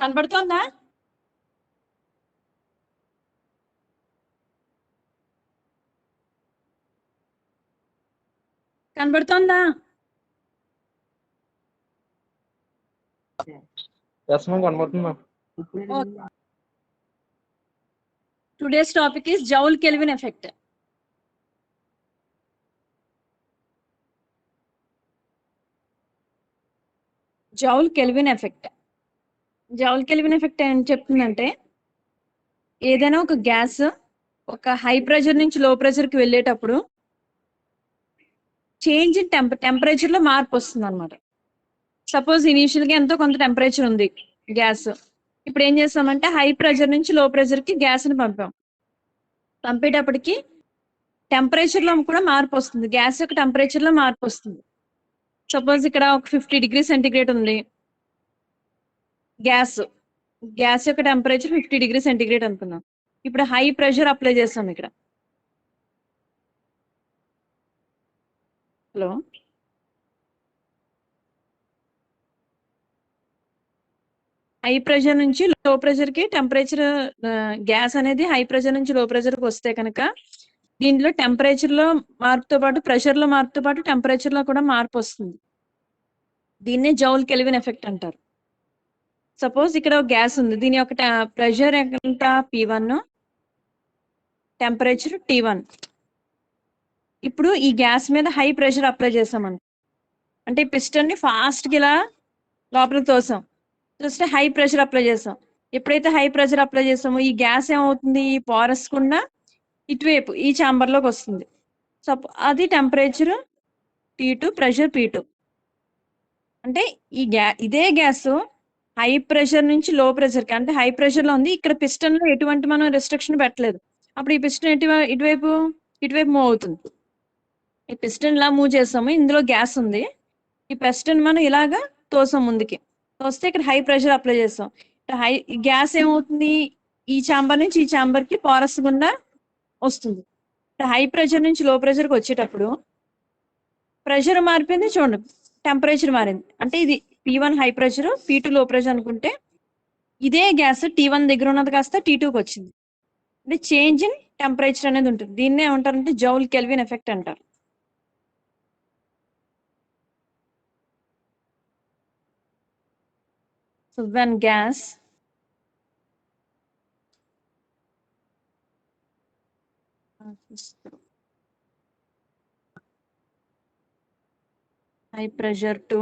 కనబడుతోందా? కనబడుతోందా? Today's topic is Joule-Kelvin effect. Joule-Kelvin effect. Joule-Kelvin effect ఏం చెప్తుందంటే, ఏదైనా ఒక గ్యాస్ ఒక హై ప్రెషర్ నుంచి లో ప్రెషర్ కి వెళ్ళేటప్పుడు చేంజ్ ఇన్ టెంపరేచర్ లో మార్పు వస్తుంది అనమాట. సపోజ్ ఇనీషియల్ గా ఎంతో కొంత టెంపరేచర్ ఉంది గ్యాస్. ఇప్పుడు ఏం చేస్తామంటే హై ప్రెషర్ నుంచి లో ప్రెషర్ కి గ్యాస్ ని పంపేటప్పటికి టెంపరేచర్ లో కూడా మార్పు వస్తుంది. గ్యాస్ యొక్క టెంపరేచర్ లో మార్పు వస్తుంది. సపోజ్ ఇక్కడ ఒక 50 డిగ్రీ సెంటిగ్రేడ్ ఉంది గ్యాస్ యొక్క టెంపరేచర్ 50 డిగ్రీ సెంటిగ్రేడ్ అనుకుందాం. ఇప్పుడు హై ప్రెషర్ అప్లై చేస్తాం ఇక్కడ. హలో, హై ప్రెషర్ నుంచి లో ప్రెషర్ కి టెంపరేచర్, గ్యాస్ అనేది హై ప్రెషర్ నుంచి లో ప్రెషర్ కి వస్తే కనుక దీంట్లో టెంపరేచర్ లో మార్పుతో పాటు ప్రెషర్ లో మార్పుతో పాటు టెంపరేచర్ లో కూడా మార్పు వస్తుంది. దీన్నే జౌల్-కెల్విన్ ఎఫెక్ట్ అంటారు. సపోజ్ ఇక్కడ ఒక గ్యాస్ ఉంది, దీని యొక్క ప్రెషర్ ఎంత P1, టెంపరేచర్ T1. ఇప్పుడు ఈ గ్యాస్ మీద హై ప్రెషర్ అప్లై చేసామని అంటే పిస్టన్ ని ఫాస్ట్ గా ఇలా లోపలికి చూస్తే హై ప్రెషర్ అప్లై చేసాం. ఎప్పుడైతే హై ప్రెషర్ అప్లై చేసామో ఈ గ్యాస్ ఏమవుతుంది, ఈ పోరస్ గుండా ఇటువైపు ఈ ఛాంబర్ లోకి వస్తుంది. అది టెంపరేచర్ T2, ప్రెషర్ P2. అంటే ఇదే గ్యాస్ హై ప్రెషర్ నుంచి లో ప్రెషర్ కి, అంటే హై ప్రెషర్ లో ఉంది, ఇక్కడ పిస్టన్ లో ఎటువంటి మనం రెస్ట్రిక్షన్ పెట్టలేదు. అప్పుడు ఈ పిస్టన్ ఇటువైపు మూవ్ అవుతుంది. ఈ పిస్టన్ ఇలా మూవ్ చేస్తాము, ఇందులో గ్యాస్ ఉంది, ఈ పిస్టన్ మనం ఇలాగా తోసాం ముందుకి. తోస్తే ఇక్కడ హై ప్రెషర్ అప్లై చేస్తాం. గ్యాస్ ఏమవుతుంది, ఈ ఛాంబర్ నుంచి ఈ ఛాంబర్ కి పోరస్ గుండా వస్తుంది. హై ప్రెషర్ నుంచి లో ప్రెషర్ కి వచ్చేటప్పుడు ప్రెషర్ మారిపోయింది, చూడండి టెంపరేచర్ మారింది. అంటే ఇది P1 హై ప్రెషర్, P2 లో ప్రెషర్ అనుకుంటే ఇదే గ్యాస్ T1 దగ్గర ఉన్నది కాస్త T2కి వచ్చింది. అంటే చేంజ్ ఇన్ టెంపరేచర్ అనేది ఉంటుంది. దీన్నే ఏమంటారంటే జౌల్-కెల్విన్ ఎఫెక్ట్ అంటారు. So when gas high pressure to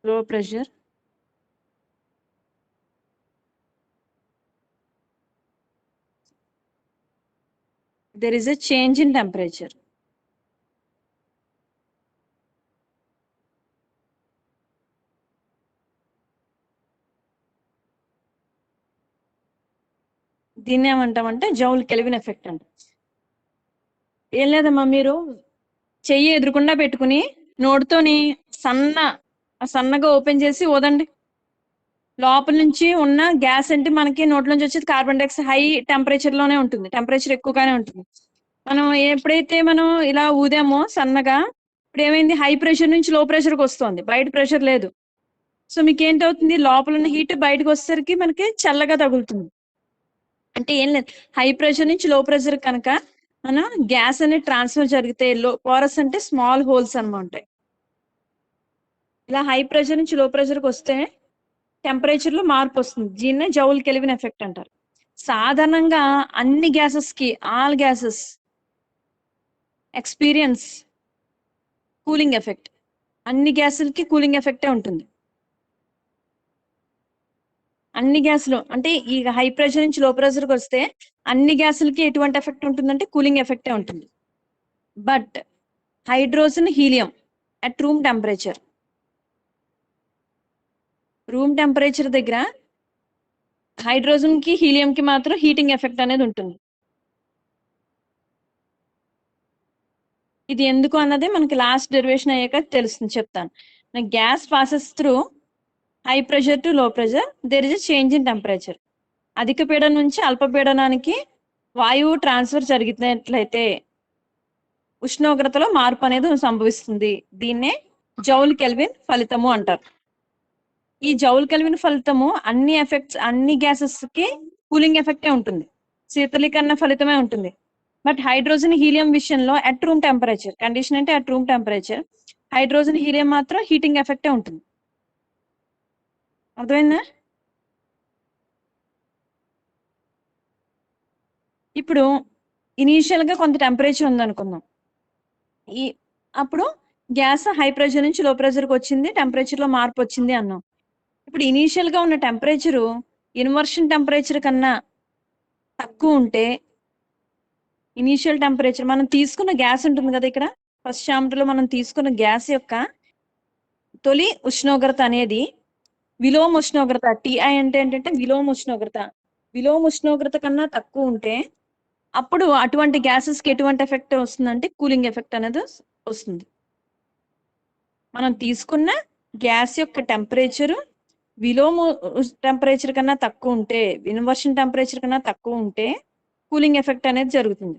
low pressure, there is a change in temperature. దీన్ని ఏమంటామంటే జౌల్-కెల్విన్ ఎఫెక్ట్ అంట. ఏం లేదమ్మా, మీరు చెయ్యి ఎదురుకుండా పెట్టుకుని నోటితోని సన్నగా ఓపెన్ చేసి ఊదండి. లోపల నుంచి ఉన్న గ్యాస్ అంటే మనకి నోట్ల నుంచి వచ్చేది కార్బన్ డైఆక్సైడ్ హై టెంపరేచర్ లోనే ఉంటుంది, టెంపరేచర్ ఎక్కువగానే ఉంటుంది. మనం ఎప్పుడైతే మనం ఇలా ఊదామో సన్నగా, ఇప్పుడు ఏమైంది, హై ప్రెషర్ నుంచి లో ప్రెషర్కి వస్తుంది, బయట ప్రెషర్ లేదు. సో మీకు ఏంటవుతుంది, లోపల ఉన్న హీట్ బయటకు వచ్చేసరికి మనకి చల్లగా తగులుతుంది. అంటే ఏం లేదు, హై ప్రెషర్ నుంచి లో ప్రెషర్ కనుక మన గ్యాస్ అనేది ట్రాన్స్ఫర్ జరిగితే, పోరస్ అంటే స్మాల్ హోల్స్ అన్నమాట. ఇలా హై ప్రెషర్ నుంచి లో ప్రెషర్కి వస్తే టెంపరేచర్ లో మార్పు వస్తుంది. దీన్నే జౌల్-కెల్విన్ ఎఫెక్ట్ అంటారు. సాధారణంగా అన్ని గ్యాసెస్ కి, all gases experience cooling effect. అన్ని గ్యాసులకి కూలింగ్ ఎఫెక్టే ఉంటుంది. అన్ని గ్యాసులు అంటే ఈ హై ప్రెషర్ నుంచి లో ప్రెషర్కి వస్తే అన్ని గ్యాసులకి ఎటువంటి ఎఫెక్ట్ ఉంటుందంటే కూలింగ్ ఎఫెక్టే ఉంటుంది. But hydrogen, helium at room temperature దగ్గర హైడ్రోజన్ కి హీలియం కి మాత్రం హీటింగ్ ఎఫెక్ట్ అనేది ఉంటుంది. ఇది ఎందుకు అన్నది మనకి లాస్ట్ డెరివేషన్ అయ్యాక తెలుస్తుంది, చెప్తాను. Gas passes through high pressure to low pressure, there is a change in temperature. అధిక పీడనం నుంచి అల్పపీడనానికి వాయువు ట్రాన్స్ఫర్ జరిగినట్లయితే ఉష్ణోగ్రతలో మార్పు అనేది సంభవిస్తుంది. దీన్నే జౌల్ కెల్విన్ ఫలితము అంటారు. ఈ జౌల్ కెల్విన్ ఫలితము అన్ని గ్యాసెస్ కి కూలింగ్ ఎఫెక్టే ఉంటుంది, శీతలీకరణ ఫలితమే ఉంటుంది. బట్ హైడ్రోజన్ హీలియం విషయంలో అట్ రూమ్ టెంపరేచర్ కండిషన్ అంటే at room temperature, hydrogen helium మాత్రం హీటింగ్ ఎఫెక్టే ఉంటుంది. అర్థమైందా? ఇప్పుడు ఇనీషియల్ గా కొంత టెంపరేచర్ ఉందనుకుందాం. అప్పుడు గ్యాస్ హై ప్రెషర్ నుంచి లో ప్రెషర్కి వచ్చింది, టెంపరేచర్ లో మార్పు వచ్చింది అన్నాం. ఇప్పుడు ఇనీషియల్ గా ఉన్న టెంపరేచరు ఇన్వర్షన్ టెంపరేచర్ కన్నా తక్కువ ఉంటే, ఇనీషియల్ టెంపరేచర్ మనం తీసుకున్న గ్యాస్ ఉంటుంది కదా, ఇక్కడ ఫస్ట్ చాప్టర్ లో మనం తీసుకున్న గ్యాస్ యొక్క తొలి ఉష్ణోగ్రత అనేది విలోమ ఉష్ణోగ్రత, టిఐ అంటే ఏంటంటే విలోమ ఉష్ణోగ్రత. విలోమ ఉష్ణోగ్రత కన్నా తక్కువ ఉంటే అప్పుడు అటువంటి గ్యాసెస్ కి ఎటువంటి ఎఫెక్ట్ వస్తుందంటే కూలింగ్ ఎఫెక్ట్ అనేది వస్తుంది. మనం తీసుకున్న గ్యాస్ యొక్క టెంపరేచర్ విలోమ టెంపరేచర్ కన్నా తక్కువ ఉంటే, ఇన్వర్షన్ టెంపరేచర్ కన్నా తక్కువ ఉంటే కూలింగ్ ఎఫెక్ట్ అనేది జరుగుతుంది.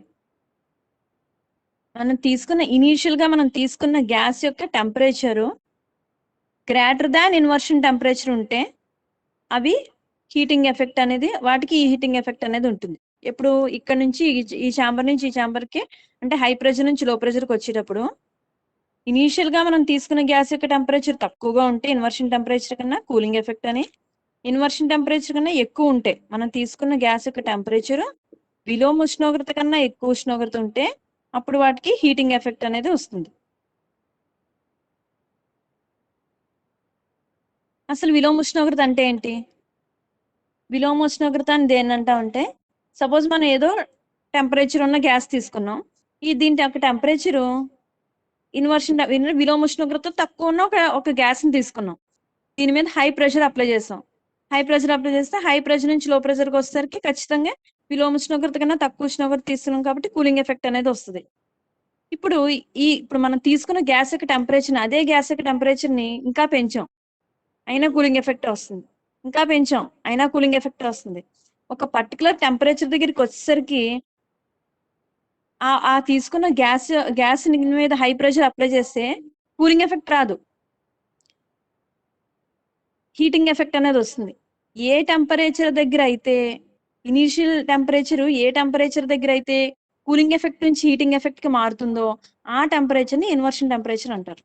మనం తీసుకున్న గ్యాస్ యొక్క temperature greater than inversion temperature ఉంటే అవి హీటింగ్ ఎఫెక్ట్ అనేది, వాటికి ఈ హీటింగ్ ఎఫెక్ట్ అనేది ఉంటుంది. ఎప్పుడు ఇక్కడ నుంచి ఈ ఛాంబర్ నుంచి ఈ ఛాంబర్ కి అంటే హై ప్రెషర్ నుంచి లో ప్రెషర్కి వచ్చేటప్పుడు ఇనీషియల్ గా మనం తీసుకున్న గ్యాస్ యొక్క టెంపరేచర్ తక్కువగా ఉంటే ఇన్వర్షన్ టెంపరేచర్ కన్నా కూలింగ్ ఎఫెక్ట్ అని, ఇన్వర్షన్ టెంపరేచర్ కన్నా ఎక్కువ ఉంటే మనం తీసుకున్న గ్యాస్ యొక్క టెంపరేచర్ విలోమ ఉష్ణోగ్రత కన్నా ఎక్కువ ఉష్ణోగ్రత ఉంటే అప్పుడు వాటికి హీటింగ్ ఎఫెక్ట్ అనేది వస్తుంది. అసలు విలోమ ఉష్ణోగ్రత అంటే ఏంటి? విలోమ ఉష్ణోగ్రత అని దేని అంటామంటే, సపోజ్ మనం ఏదో టెంపరేచర్ ఉన్న గ్యాస్ తీసుకున్నాం, దీని యొక్క టెంపరేచరు విలోమ ఉష్ణోగ్రత తక్కువ ఉన్న ఒక గ్యాస్ ని తీసుకున్నాం, దీని మీద హై ప్రెషర్ అప్లై చేస్తాం. హై ప్రెషర్ అప్లై చేస్తే హై ప్రెషర్ నుంచి లో ప్రెషర్కి వచ్చేసరికి ఖచ్చితంగా విలోమ ఉష్ణోగ్రత కన్నా తక్కువ ఉష్ణోగ్రత తీసుకున్నాం కాబట్టి కూలింగ్ ఎఫెక్ట్ అనేది వస్తుంది. ఇప్పుడు మనం తీసుకున్న గ్యాస్ యొక్క టెంపరేచర్, అదే గ్యాస్ యొక్క టెంపరేచర్ ని ఇంకా పెంచాం, అయినా కూలింగ్ ఎఫెక్ట్ వస్తుంది. ఇంకా పెంచాం, అయినా కూలింగ్ ఎఫెక్ట్ వస్తుంది. ఒక పర్టికులర్ టెంపరేచర్ దగ్గరికి వచ్చేసరికి ఆ తీసుకున్న గ్యాస్ మీద హై ప్రెషర్ అప్లై చేస్తే కూలింగ్ ఎఫెక్ట్ రాదు, హీటింగ్ ఎఫెక్ట్ అనేది వస్తుంది. ఏ టెంపరేచర్ దగ్గర అయితే ఇనీషియల్ టెంపరేచర్ ఏ టెంపరేచర్ దగ్గర అయితే కూలింగ్ ఎఫెక్ట్ నుంచి హీటింగ్ ఎఫెక్ట్ కి మారుతుందో ఆ టెంపరేచర్ ని ఇన్వర్షన్ టెంపరేచర్ అంటారు.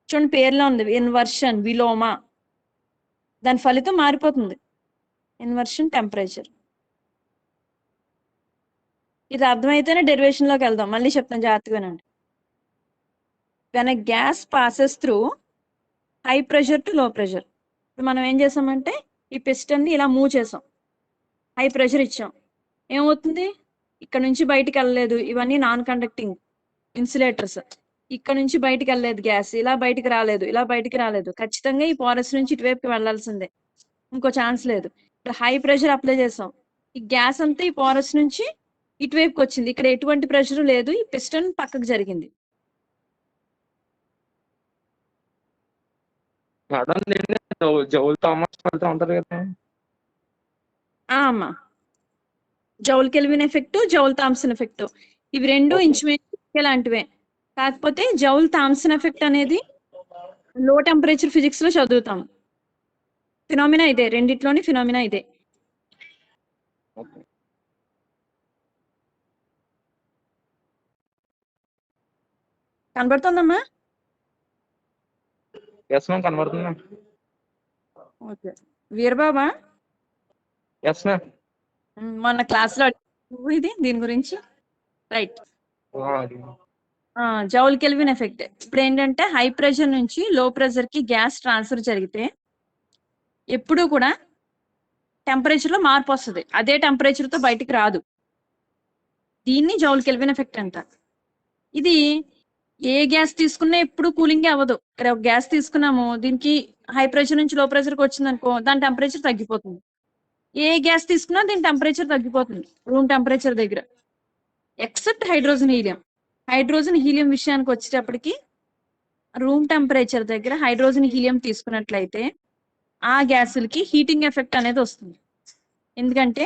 చూడండి పేర్లో ఉంది ఇన్వర్షన్, విలోమ, దాని ఫలితం మారిపోతుంది, ఇన్వర్షన్ టెంపరేచర్. ఇది అర్థమైతేనే డెరివేషన్ లోకి వెళ్దాం. మళ్ళీ చెప్తాను, జాగ్రత్తగానండి. When gas passes through high pressure to low pressure, మనం ఏం చేసామంటే ఈ పిస్టన్ ని ఇలా మూవ్ చేసాం, హై ప్రెషర్ ఇచ్చాం, ఏమవుతుంది? ఇక్కడ నుంచి బయటికి వెళ్ళలేదు, ఇవన్నీ నాన్ కండక్టింగ్ ఇన్సులేటర్స్, ఇక్కడ నుంచి బయటికి వెళ్ళలేదు గ్యాస్, ఇలా బయటికి రాలేదు, ఇలా బయటికి రాలేదు, ఖచ్చితంగా ఈ పోరస్ నుంచి ఇటువైపుకి వెళ్లాల్సిందే, ఇంకో ఛాన్స్ లేదు. ఇప్పుడు హై ప్రెషర్ అప్లై చేసాం, ఈ గ్యాస్ అంతా ఈ పోరస్ నుంచి ఇటువైపుకి వచ్చింది, ఇక్కడ ఎటువంటి ప్రెషర్ లేదు, ఈ పిస్టన్ పక్కకు జరిగింది. జౌల్ థామస్ ఫలితం ఉంటది కదా అమ్మా, Joule Kelvin effect, Joule Thomson effect, ఇవి రెండు ఇంచుమించు లాంటివే. కాకపోతే జౌల్ థామ్సన్ ఎఫెక్ట్ అనేది లో టెంపరేచర్ ఫిజిక్స్ లో చదువుతాం. ఫినామినా ఇదే, రెండిట్లోని ఫినామినా ఇదే. కనబడుతుందమ్మా? కనబడుతుంది. ఓకే వీరబాబా, మొన్న క్లాస్ లో ఇది దీని గురించి రైట్. జౌల్ కెల్విన్ ఎఫెక్ట్ ఇప్పుడు ఏంటంటే హై ప్రెషర్ నుంచి లో ప్రెషర్ కి గ్యాస్ ట్రాన్స్ఫర్ జరిగితే ఎప్పుడూ కూడా టెంపరేచర్ లో మార్పు వస్తుంది, అదే టెంపరేచర్ తో బయటికి రాదు. దీన్ని జౌల్ కెల్విన్ ఎఫెక్ట్ అంటారు. ఇది ఏ గ్యాస్ తీసుకున్నా ఎప్పుడు కూలింగ్ అవ్వదు. ఇక్కడ ఒక గ్యాస్ తీసుకున్నాము, దీనికి హై ప్రెషర్ నుంచి లో ప్రెషర్కి వచ్చింది అనుకో, దాని టెంపరేచర్ తగ్గిపోతుంది. ఏ గ్యాస్ తీసుకున్నా దీని టెంపరేచర్ తగ్గిపోతుంది రూమ్ టెంపరేచర్ దగ్గర, except hydrogen helium. Hydrogen helium విషయానికి వచ్చేటప్పటికి రూమ్ టెంపరేచర్ దగ్గర హైడ్రోజన్ హీలియం తీసుకున్నట్లయితే ఆ గ్యాసులకి హీటింగ్ ఎఫెక్ట్ అనేది వస్తుంది. ఎందుకంటే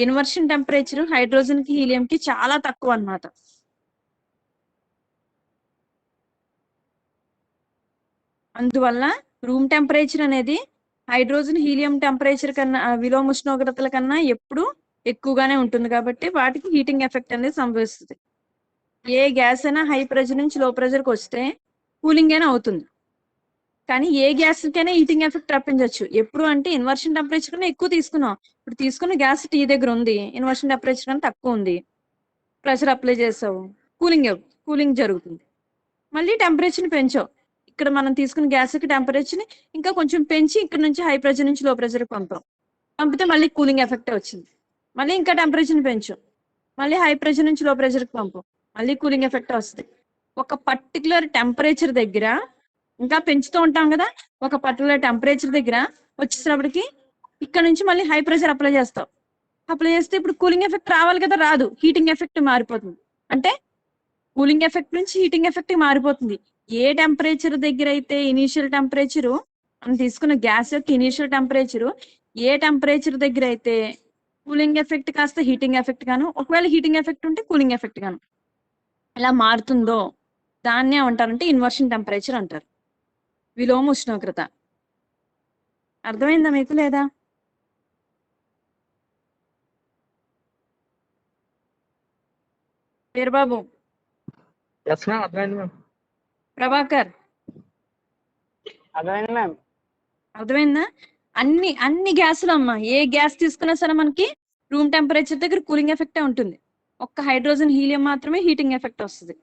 ఇన్వర్షన్ టెంపరేచర్ హైడ్రోజన్ కి హీలియం కి చాలా తక్కువ అన్నమాట. అందువల్ల రూమ్ టెంపరేచర్ అనేది హైడ్రోజన్ హీలియం టెంపరేచర్ కన్నా విలోమ ఉష్ణోగ్రతల కన్నా ఎప్పుడు ఎక్కువగానే ఉంటుంది కాబట్టి వాటికి హీటింగ్ ఎఫెక్ట్ అనేది సంభవిస్తుంది. ఏ గ్యాస్ అయినా హై ప్రెషర్ నుంచి లో ప్రెషర్ కి వస్తే కూలింగ్ అయినా అవుతుంది, కానీ ఏ గ్యాస్ కైనా హీటింగ్ ఎఫెక్ట్ రప్పించవచ్చు. ఎప్పుడు అంటే ఇన్వర్షన్ టెంపరేచర్ కన్నా ఎక్కువ తీసుకున్నాం. ఇప్పుడు తీసుకున్న గ్యాస్ టీ దగ్గర ఉంది, ఇన్వర్షన్ టెంపరేచర్ కన్నా తక్కువ ఉంది, ప్రెషర్ అప్లై చేసావు, కూలింగ్ జరుగుతుంది. మళ్ళీ టెంపరేచర్ పెంచావు, ఇక్కడ మనం తీసుకున్న గ్యాస్ కి టెంపరేచర్ ని ఇంకా కొంచెం పెంచి ఇక్కడ నుంచి హై ప్రెషర్ నుంచి లో ప్రెషర్ పంపితే మళ్ళీ కూలింగ్ ఎఫెక్ట్ వచ్చింది. మళ్ళీ ఇంకా టెంపరేచర్ పెంచు, మళ్ళీ హై ప్రెషర్ నుంచి లో ప్రెషర్ కి పంపు, మళ్ళీ కూలింగ్ ఎఫెక్ట్ వస్తుంది. ఒక పర్టికులర్ టెంపరేచర్ దగ్గర ఇంకా పెంచుతూ ఉంటాం కదా, ఒక పర్టికులర్ టెంపరేచర్ దగ్గర వచ్చేసినప్పటికి ఇక్కడ నుంచి మళ్ళీ హై ప్రెషర్ అప్లై చేస్తావు. అప్లై చేస్తే ఇప్పుడు కూలింగ్ ఎఫెక్ట్ రావాలి కదా, రాదు, హీటింగ్ ఎఫెక్ట్ మారిపోతుంది. అంటే కూలింగ్ ఎఫెక్ట్ నుంచి హీటింగ్ ఎఫెక్ట్ మారిపోతుంది. ఏ టెంపరేచర్ దగ్గర అయితే ఇనీషియల్ టెంపరేచర్ మనం తీసుకున్న గ్యాస్ యొక్క ఇనీషియల్ టెంపరేచర్ ఏ టెంపరేచర్ దగ్గర అయితే కూలింగ్ ఎఫెక్ట్ కాస్త హీటింగ్ ఎఫెక్ట్ గాను, ఒకవేళ హీటింగ్ ఎఫెక్ట్ ఉంటే కూలింగ్ ఎఫెక్ట్ గాను ఇలా మారుతుందో దాన్ని ఏమంటారంటే ఇన్వర్షన్ టెంపరేచర్ అంటారు, విలోమ ఉష్ణోగ్రత. అర్థమైందా మీకు లేదా? వీరబాబు, ఎస్ మ్యామ్, అర్థమైంది మ్యామ్. ప్రభాకర్, అర్థమైంది మ్యామ్. అర్థమైందా? అన్ని గ్యాసులు అమ్మా, ఏ గ్యాస్ తీసుకున్నా సరే మనకి రూమ్ టెంపరేచర్ దగ్గర కూలింగ్ ఎఫెక్టే ఉంటుంది. ఒక్క హైడ్రోజన్ హీలియం మాత్రమే హీటింగ్ ఎఫెక్ట్ వస్తుంది.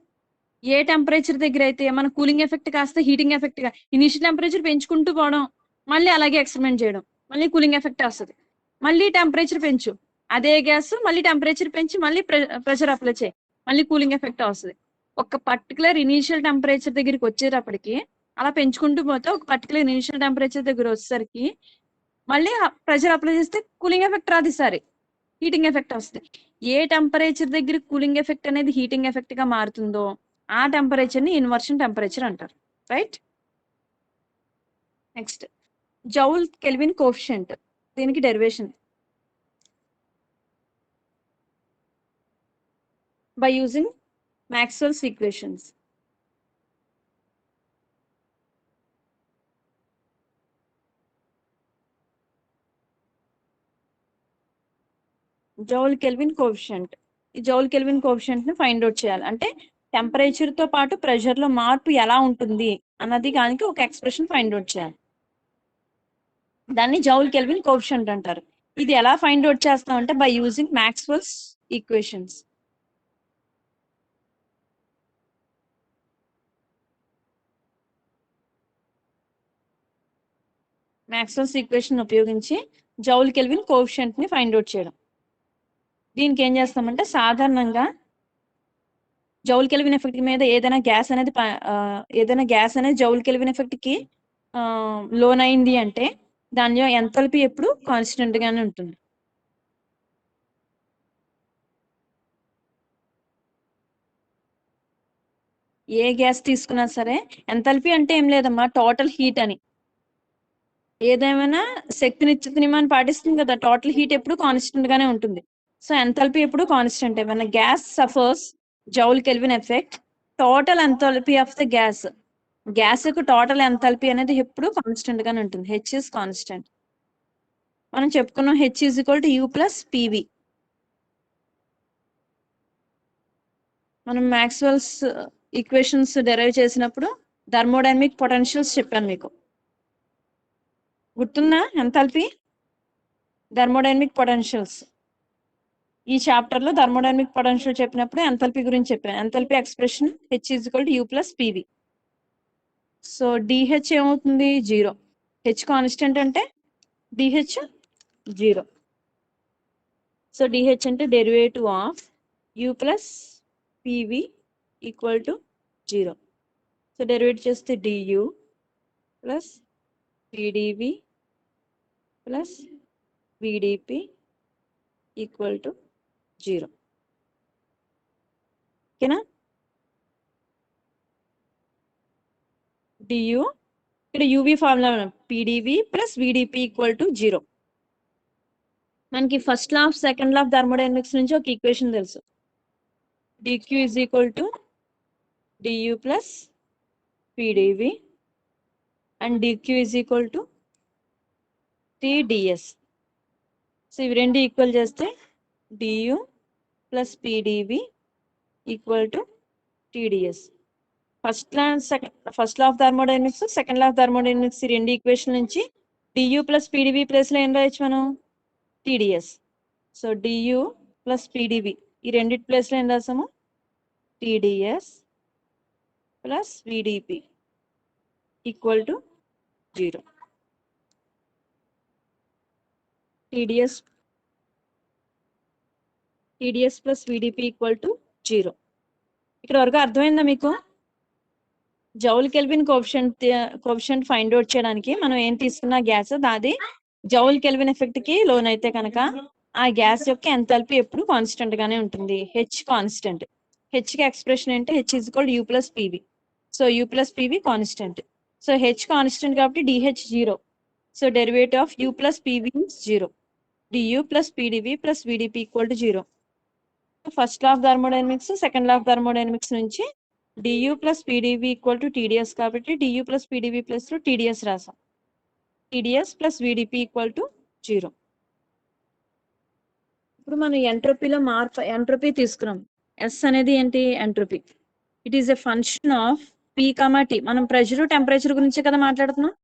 ఏ టెంపరేచర్ దగ్గర అయితే మన కూలింగ్ ఎఫెక్ట్ కాస్త హీటింగ్ ఎఫెక్ట్ గా ఇనిషియల్ టెంపరేచర్ పెంచుకుంటూ పోవడం, మళ్ళీ అలాగే ఎక్స్పెరిమెంట్ చేయడం, మళ్ళీ కూలింగ్ ఎఫెక్ట్ వస్తుంది. మళ్ళీ టెంపరేచర్ పెంచు, అదే గ్యాస్ మళ్ళీ టెంపరేచర్ పెంచి మళ్ళీ ప్రెషర్ అప్లై చేయి, మళ్ళీ కూలింగ్ ఎఫెక్ట్ వస్తుంది. ఒక పర్టికులర్ ఇనీషియల్ టెంపరేచర్ దగ్గరికి వచ్చేటప్పటికి అలా పెంచుకుంటూ పోతే ఒక పర్టికులర్ ఇనీషియల్ టెంపరేచర్ దగ్గర వచ్చేసరికి మళ్ళీ ప్రెషర్ అప్లై చేస్తే కూలింగ్ ఎఫెక్ట్ రాదు, ఈసారి హీటింగ్ ఎఫెక్ట్ వస్తుంది. ఏ టెంపరేచర్ దగ్గర కూలింగ్ ఎఫెక్ట్ అనేది హీటింగ్ ఎఫెక్ట్ గా మారుతుందో ఆ టెంపరేచర్ ని ఇన్వర్షన్ టెంపరేచర్ అంటారు, right? Next Joule Kelvin coefficient, దీనికి derivation by using Maxwell's equations. Joule Kelvin coefficient, ఈ జౌల్ కెల్విన్ కోఎఫిషియంట్ ని ఫైండ్ అవుట్ చేయాలి అంటే టెంపరేచర్ తో పాటు ప్రెషర్ లో మార్పు ఎలా ఉంటుంది అన్నది దానికి ఒక ఎక్స్ప్రెషన్ ఫైండ్ అవుట్ చేయాలి. దాన్ని జౌల్ కెల్విన్ కోఎఫిషియంట్ అంటారు. ఇది ఎలా ఫైండ్ అవుట్ చేస్తాం అంటే by using Maxwell's equations. Maxwell's equation ఉపయోగించి జౌల్ కెల్విన్ కోఎఫిషియంట్ ని ఫైండ్ అవుట్ చేయడం. దీనికి ఏం చేస్తామంటే సాధారణంగా జౌల్ కెల్విన్ ఎఫెక్ట్ మీద ఏదైనా గ్యాస్ అనేది జౌల్ కెల్విన్ ఎఫెక్ట్ కి లోన్ అయింది అంటే దానిలో ఎంథాల్పీ ఎప్పుడు కాన్స్టెంట్ గానే ఉంటుంది. ఏ గ్యాస్ తీసుకున్నా సరే ఎంథాల్పీ అంటే ఏం లేదమ్మా, టోటల్ హీట్ అని. ఏదేమైనా శక్తి నిశ్చిత నియమాన్ని పాటిస్తుంది కదా, టోటల్ హీట్ ఎప్పుడు కాన్స్టెంట్ గానే ఉంటుంది. సో ఎంథాల్పీ ఎప్పుడు కాన్స్టెంట్. ఏమైనా gas suffers joule Kelvin effect, total enthalpy of the gas యొక్క టోటల్ ఎంథాల్పీ అనేది ఎప్పుడు కాన్స్టెంట్ గానే ఉంటుంది. H is constant. మనం చెప్పుకున్నాం H is equal to you plus PV. మనం మాక్స్వెల్స్ ఈక్వేషన్స్ డెరైవ్ చేసినప్పుడు థర్మోడైనమిక్ పొటెన్షియల్స్ చెప్పాను మీకు, గుర్తుందా? Enthalpy, thermodynamic potentials. ఈ చాప్టర్ లో థర్మోడైనమిక్ పొటెన్షియల్ చెప్పినప్పుడు ఎంథాల్పీ గురించి చెప్పాను. Enthalpy expression H is equal to you plus PV. So d H ఏమవుతుంది? 0. హెచ్ కాన్స్టెంట్ అంటే డిహెచ్ 0. సో డిహెచ్ అంటే derivative of U plus P V equal to 0. So derivate చేస్తే d U plus పిడివి plus విడిపి equal to 0. ఓకేనా? D U ఇక్కడ U V formula P d V plus విడిపి equal to 0. మనకి first law of second law of thermodynamics నుంచి ఒక equation తెలుసు. dq is equal to du plus pdv and dq is equal to tds. So ఇవి రెండు equal చేస్తే du plus pdv equal to tds. First law of thermodynamics second law of thermodynamics ఈ రెండు equation నుంచి du plus pdv place లో ఏం రాయొచ్చు మనం? tds. So du plus pdv ఈ రెండిటి ప్లేస్ లో ఏం రాసాము? tds plus vdp equal to 0. tds plus vdp equal to 0. ఇక్కడ వరకు అర్థమైందా మీకు? Joule Kelvin coefficient find out చేయడానికి మనం ఏం తీసుకున్న గ్యాస్ అది జౌల్ కెల్విన్ ఎఫెక్ట్ కి లోన్ అయితే కనుక ఆ గ్యాస్ యొక్క ఎంథాల్పీ ఎప్పుడు కాన్స్టెంట్ గానే ఉంటుంది. H constant. హెచ్ కి ఎక్స్ప్రెషన్ ఏంటి? H is equal U plus PV. So U plus PV constant. So H constant కాబట్టి DH 0. So derivative of U plus PV 0. DU plus పిడివి plus విడిపి equal to 0. First law of thermodynamics second law of thermodynamics నుంచి du plus pdv equal to tds కాబట్టి du plus pdv plus tds రాసాం. tds plus vdp equal to 0. ఇప్పుడు మనం ఎంట్రోపీలో entropy తీసుకున్నాం. S అనేది ఏంటి? Entropy. It is a function of p, t. మనం ప్రెషర్ టెంపరేచర్ గురించే కదా మాట్లాడుతున్నాం.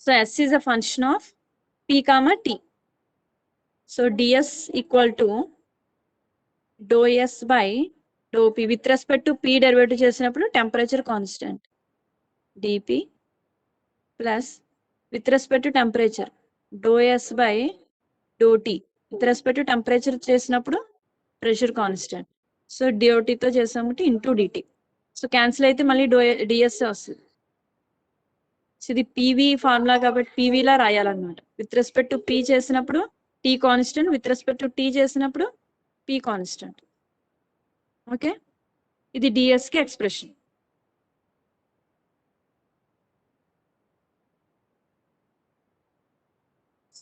So S is a function of p, t. So ds equal to do S by do P with respect to P derivative చేసినప్పుడు temperature constant DP plus with respect to temperature do S by do T with respect to temperature చేసినప్పుడు pressure constant. So డిఓటితో చేసామంటే into DT. So cancel అయితే మళ్ళీ DS వస్తుంది. So ఇది PV formula కాబట్టి పివిలా రాయాలన్నమాట. విత్ రెస్పెక్ట్ టు పి చేసినప్పుడు T constant, with respect to T చేసినప్పుడు పి కాన్స్టెంట్. ఓకే, ఇది డిఎస్ కి ఎక్స్ప్రెషన్.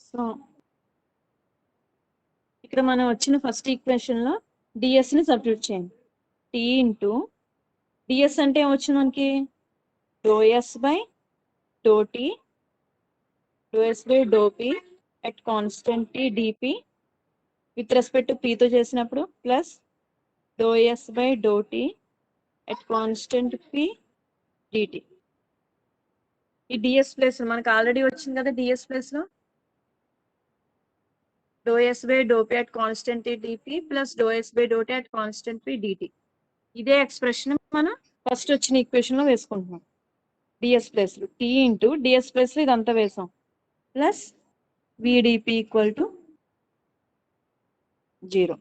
సో ఇక్కడ మనం వచ్చిన ఫస్ట్ ఈక్వేషన్ లో డిఎస్ ని సబ్స్టిట్యూట్ చేయండి. టీ ఇంటూ డిఎస్ అంటే ఏమొచ్చింది మనకి? Do S by do T, do S by do P at constant T DP with respect to పితో చేసినప్పుడు plus do S by do T at constant P DT. ఈ DS place మనకు already వచ్చింది కదా. DS place లో do S by do P at constant DP plus do S by do T at constant P DT. ఇదే expression మనం first వచ్చిన equation లో వేసుకుంటున్నాం. డిఎస్ ప్లేస్ లో టీ ఇంటూ డిఎస్ ప్లేస్ లో ఇదంతా వేసాం plus విడిపి equal to 0.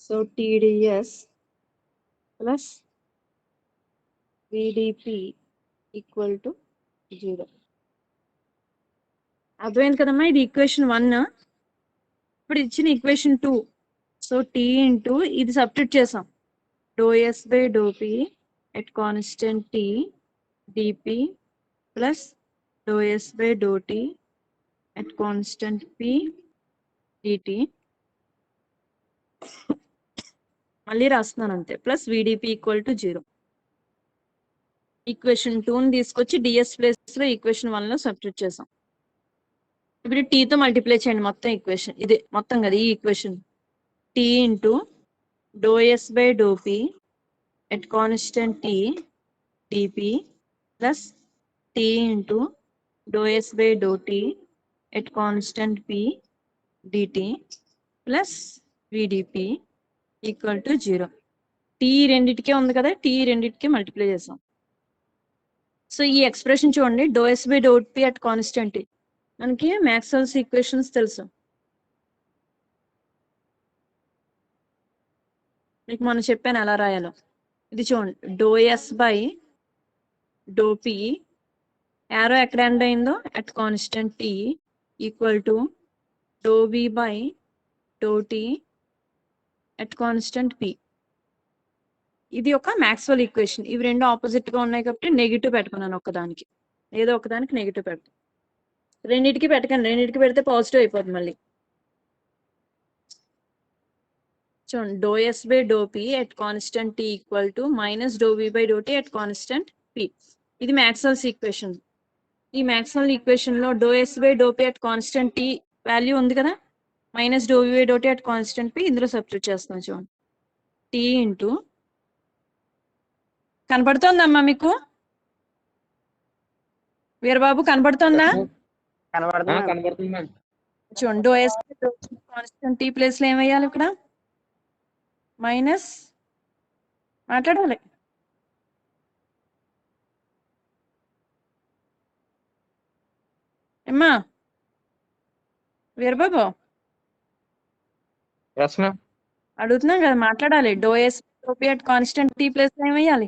So TDS plus VDP equal to 0. అర్థమైంది కదమ్మా? ఇది ఈక్వేషన్ 1. ఇప్పుడు ఇచ్చిన ఈక్వేషన్ 2. సో టీ ఇంటూ ఇది సబ్స్టిట్యూట్ చేసాం. Do S by do P at constant T DP plus do S by do T at constant P DT. మళ్ళీ రాస్తున్నాను అంతే. Plus విడిపి equal to 0. ఈక్వేషన్ 2ని తీసుకొచ్చి డిఎస్ ప్లేస్ లో ఈక్వేషన్ 1 లో substitute చేసాం. ఇప్పుడు టీతో మల్టిప్లై చేయండి మొత్తం ఈక్వేషన్. ఇది మొత్తం కదా ఈ equation. T into do S by do P at constant T DP plus T into do S by do T at constant P DT plus విడిపి equal to 0. T రెండిటికే ఉంది కదా, టీ రెండిటికి మల్టిప్లై చేసాం. So ఈ expression చూడండి, do S by do P at constant. మనకి Maxwell's equations తెలుసు. మీకు మనం చెప్పాను ఎలా రాయాలో. ఇది చూడండి, do S by do P arrow ఎక్కడ ఎండ్ అయిందో at constant T equal to do V by do T at constant P. ఇది ఒక మ్యాక్స్వెల్ ఈక్వేషన్. ఇవి రెండు ఆపోజిట్ గా ఉన్నాయి కాబట్టి నెగిటివ్ పెట్టుకున్నాను ఒకదానికి, ఏదో ఒకదానికి నెగిటివ్ పెడతాను. రెండింటికి పెట్టకండి, రెండింటికి పెడితే పాజిటివ్ అయిపోతుంది మళ్ళీ. చూడండి, do S by do P at constant T equal to minus do V by do T at constant P. ఇది మ్యాక్స్వెల్స్ ఈక్వేషన్. ఈ మ్యాక్స్వెల్ ఈక్వేషన్ లో do S by do P at constant T value ఉంది కదా, minus do V by do T at constant P ఇందులో substitute చేస్తాం. చూడండి, tea into, కనపడుతోందమ్మా మీకు వీరబాబు, కనపడుతోందా? కనబడుతుంది మ్యామ్. చూడండి, do S by do T constant T place లో ఏం వేయాలి ఇక్కడ? మైనస్, మాట్లాడాలి. అమ్మా వీరబాబు, ఎస్ మ్యామ్. అడుగుతున్నాం కదా, మాట్లాడాలి. Do S do P at constant T place లో ఏం వేయాలి?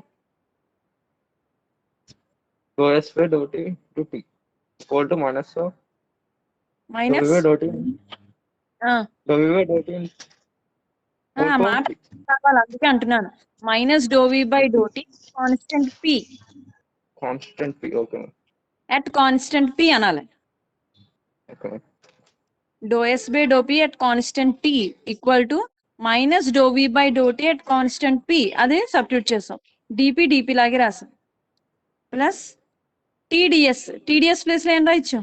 Do S by do T to T equal to minus do minus V by do T do V by do T మాట కావాలి, అందుకే అంటున్నాను. Minus do V by do T constant P constant P. Okay at constant P అనాలి. Okay. Do S by do P at constant T equal to minus do V by do T at constant P, అదే substitute చేసాం. DP DP లాగే రాసాం. Plus TDS, TDS place లో ఏం రాయొచ్చు?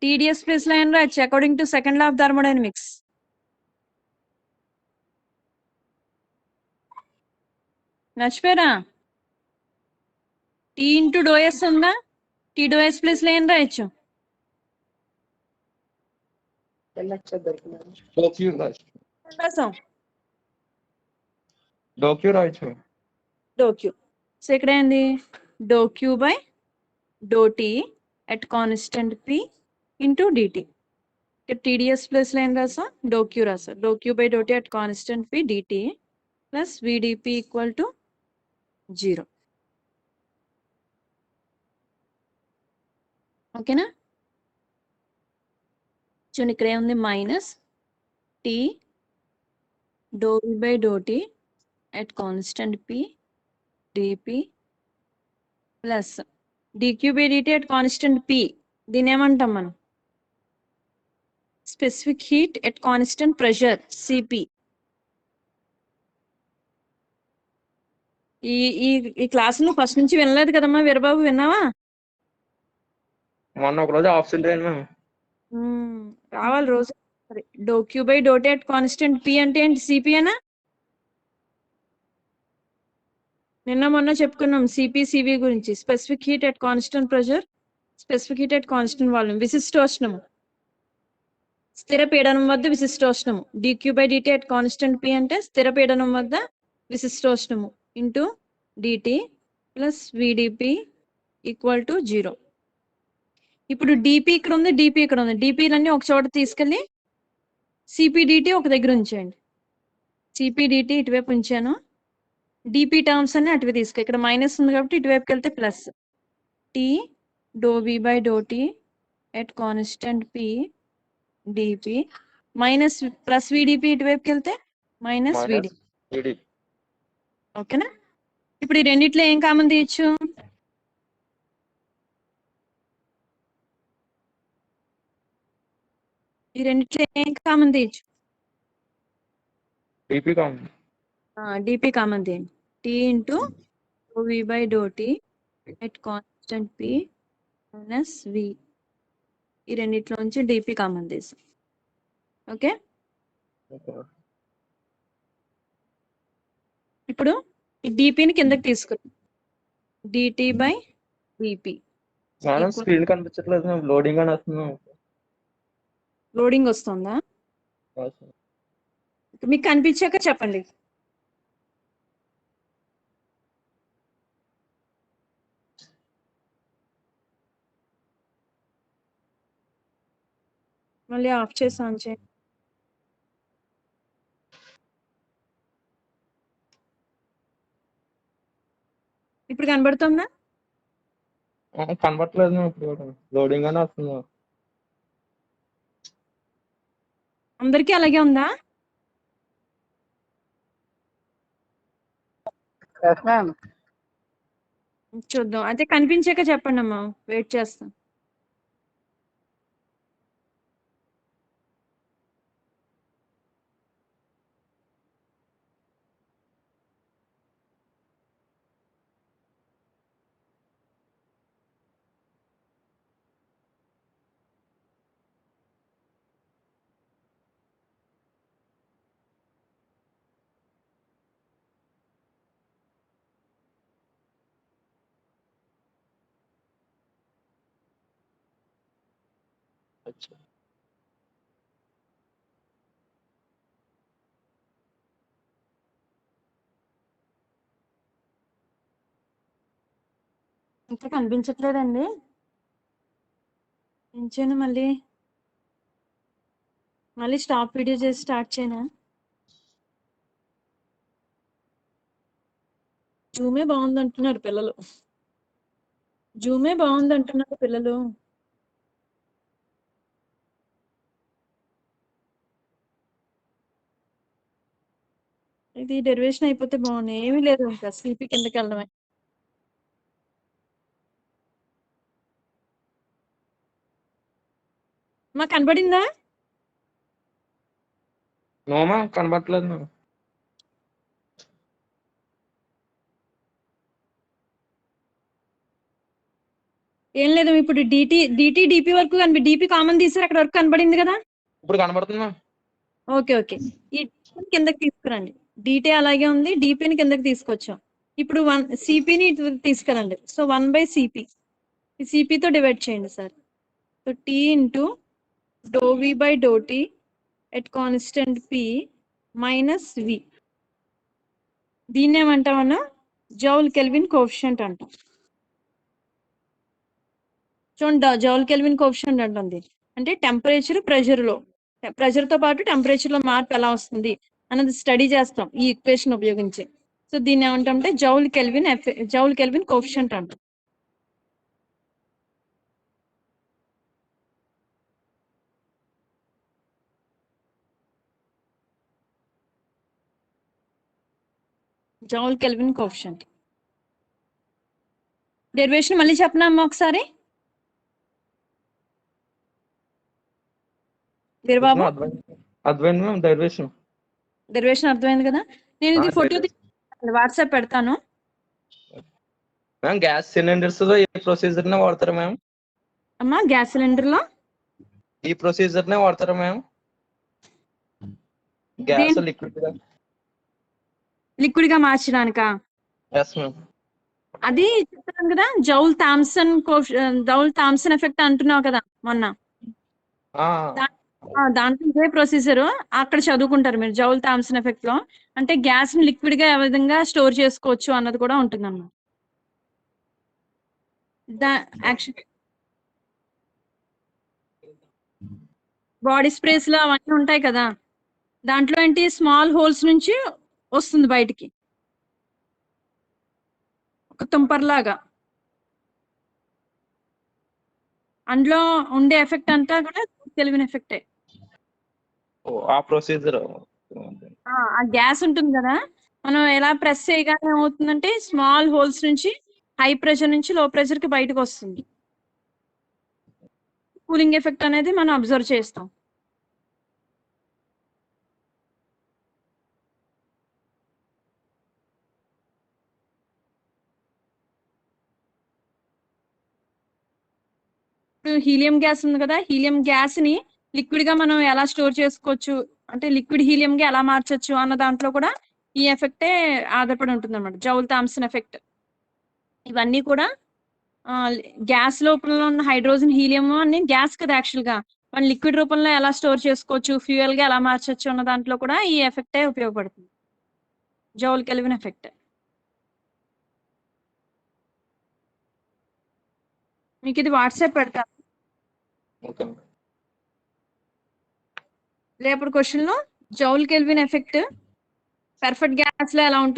TDS place లో ఏం రాయొచ్చు according to second law of thermodynamics? మర్చిపోయారా? టీ ఇంటూ డో ఎస్ ఉందా, టీ డో ఎస్ ప్లేస్ లో ఏం రాయొచ్చు? డో క్యూ రాయొచ్చు. రాసాం డో క్యూ రాయొచ్చు. Do Q. సో ఇక్కడ ఏంది? Do Q by do T at constant P into DT. ఇక్కడ టీడీఎస్ ప్లేస్ లో ఏం రాసా? డో క్యూ రాసా. Do Q by do T at constant P DT plus విడిపి equal to 0. ఓకేనా? చూడండి, ఇక్కడ ఏముంది? Minus T do V by do T at constant P DP plus DQ by DT at constant P. దీని ఏమంటాం మనం? Specific heat at constant pressure CP. ఈ ఈ ఈ క్లాస్ ను ఫస్ట్ నుంచి వినలేదు కదమ్మా వీరబాబు, విన్నావా? మొన్న ఒక రోజు ఆబ్సెంట్ అయ్యాను మ్యామ్. రావాలి రోజు. సరే, do Q by do T at constant P అంటే ఏంటి? సిపి అనా? నిన్న మొన్న చెప్పుకున్నాం సిపి సివి గురించి. Specific heat at constant pressure, specific heat at constant volume. విశిష్టోష్ణము, స్థిర పీడనం వద్ద విశిష్టోష్ణము. DQ by DT at constant P అంటే స్థిర పీడనం వద్ద విశిష్టోష్ణము into DT plus విడిపి equal to 0. ఇప్పుడు డిపి ఇక్కడ ఉంది, డిపి ఇక్కడ ఉంది. డిపిలన్నీ ఒక చోట తీసుకెళ్ళి సిపిడిటి ఒక దగ్గర ఉంచండి. సిపిడిటి ఇటువైపు ఉంచాను, డిపి టర్మ్స్ అన్ని అటువైపు తీసుకు. ఇక్కడ మైనస్ ఉంది కాబట్టి ఇటువైపుకి వెళ్తే plus. T do V by do T at constant P DP minus plus VDP ఇటువైపుకి వెళ్తే మైనస్ విడి. ఓకేనా? ఇప్పుడు ఈ రెండిట్లో ఏం కామన్ తీయచ్చు? ఈ రెండిట్లో ఏం కామన్ తీయచ్చు? DP common. డిపి కామన్ తీయండి. T into do V by do T at constant P minus V. ఈ రెండిట్లో నుంచి డిపి కామన్ తీసాం. ఓకే, ఇప్పుడు ఈ డిపిని కిందకి తీసుకున్నాం. DT by DP madam screen కనిపించట్లేదు మ్యామ్, లోడింగ్ అని వస్తుంది. లోడింగ్ వస్తుందా? మీకు కనిపించాక చెప్పండి. మళ్ళీ ఆఫ్ చేసి ఆన్ చేయండి. ఇప్పుడు కనబడుతుందా? కనబడట్లేదు మ్యామ్, ఇప్పుడు లోడింగ్ అని వస్తుంది. అందరికీ అలాగే ఉందా? Yes, ma'am. చూద్దాం. అయితే కనిపించాక చెప్పండి అమ్మా, వెయిట్ చేస్తాం. ఇంకా కనిపించట్లేదండి. ఏం చేయను మళ్ళీ స్టాప్ వీడియో చేసి స్టార్ట్ చేయనా? జూమే బాగుంది అంటున్నారు పిల్లలు. జూమే బాగుంది అంటున్నారు పిల్లలు. ఇది డెరివేషన్ అయిపోతే బాగుంది. ఏమీ లేదు, ఇంకా స్లీపీ కిందకి వెళ్ళడమే. మాకు కనబడిందా? నోమా కనబట్టలేదు మేడం. ఏం లేదు, ఇప్పుడు డిపి వరకు డిపి కామన్ తీసారు, అక్కడ వరకు కనబడింది కదా. ఇప్పుడు కనబడుతుంది మ్యామ్. ఓకే ఓకే, ఈ DP కిందకి తీసుకురండి. డిటి అలాగే ఉంది, డిపిని కిందకి తీసుకొచ్చాం. ఇప్పుడు సిపిని తీసుకురండి. సో 1/CP, ఈ సిపితో డివైడ్ చేయండి sir. So T into do V by do T at constant P minus V. దీన్ని ఏమంటామన్నా జౌల్ కెల్విన్ కోఎఫిషియంట్ అంటాం. చూడండి, జౌల్ కెల్విన్ కోఎఫిషియంట్ అంటుంది అంటే టెంపరేచర్ ప్రెషర్ తో పాటు టెంపరేచర్ లో మార్పు ఎలా వస్తుంది అన్నది స్టడీ చేస్తాం ఈ ఈక్వేషన్ ఉపయోగించి. సో దీన్ని ఏమంటామంటే జౌల్ కెల్విన్ కోఎఫిషియంట్ అంటాం. జౌల్ కెల్విన్ కోఎఫిషియంట్ డెరివేషన్ మళ్ళీ చెప్పనా అమ్మా ఒకసారి? వీరబాబు, అర్థమైంది మ్యామ్. డెరివేషన్ అర్థమైంది కదా. నేను ఇది ఫోటో వాట్సాప్ పెడతాను. మ్యామ్ గ్యాస్ సిలిండర్స్ లో ఏ ప్రొసీజర్ నే వాడతారా మ్యామ్? అమ్మా గ్యాస్ సిలిండర్ లో ఈ ప్రొసీజర్ నే వాడతారా మ్యామ్? గ్యాస్ లిక్విడ్ గా మార్చడానికా? Yes ma'am. అది చెప్తాను కదా, జౌల్ థామ్సన్ ఎఫెక్ట్ అంటున్నావు కదా మొన్న. దాంట్లో ఇదే ప్రొసీజర్ అక్కడ చదువుకుంటారు మీరు. జౌల్ థామ్సన్ ఎఫెక్ట్ లో అంటే గ్యాస్ ని లిక్విడ్ గా ఏ విధంగా స్టోర్ చేసుకోవచ్చు అన్నది కూడా ఉంటుంది అన్నమాట. బాడీ స్ప్రేస్ లో అవన్నీ ఉంటాయి కదా, దాంట్లో ఏంటి స్మాల్ హోల్స్ నుంచి వస్తుంది బయటికి ఒక తుంపర్లాగా. అందులో ఉండే ఎఫెక్ట్ అంతా కూడా కెల్విన్ ఎఫెక్టే. ఆ ప్రొసీజర్ ఆ గ్యాస్ ఉంటుంది కదా, మనం ఎలా ప్రెస్ చేయగానే ఏమవుతుందంటే స్మాల్ హోల్స్ నుంచి హై ప్రెషర్ నుంచి లో ప్రెషర్ కి బయటకు వస్తుంది. కూలింగ్ ఎఫెక్ట్ అనేది మనం అబ్జర్వ్ చేస్తాం. హీలియం గ్యాస్ ఉంది కదా, హీలియం గ్యాస్ ని లిక్విడ్ గా మనం ఎలా స్టోర్ చేసుకోవచ్చు అంటే లిక్విడ్ హీలియం గా ఎలా మార్చొచ్చు అన్న దాంట్లో కూడా ఈ ఎఫెక్టే ఆధారపడి ఉంటుంది అనమాట, జౌల్ థామ్సన్ ఎఫెక్ట్. ఇవన్నీ కూడా గ్యాస్ లోపల ఉన్న హైడ్రోజన్ హీలియం అన్ని గ్యాస్ కదా యాక్చువల్ గా, మన లిక్విడ్ రూపంలో ఎలా స్టోర్ చేసుకోవచ్చు, ఫ్యూయల్ గా ఎలా మార్చొచ్చు అన్న దాంట్లో కూడా ఈ ఎఫెక్టే ఉపయోగపడుతుంది, జౌల్ కెల్విన్ ఎఫెక్ట్. మీకు ఇది వాట్సాప్ పెడతాను. రేపటి క్వశ్చన్ లో joule Kelvin effect perfect gas లో ఎలా ఉంటుంది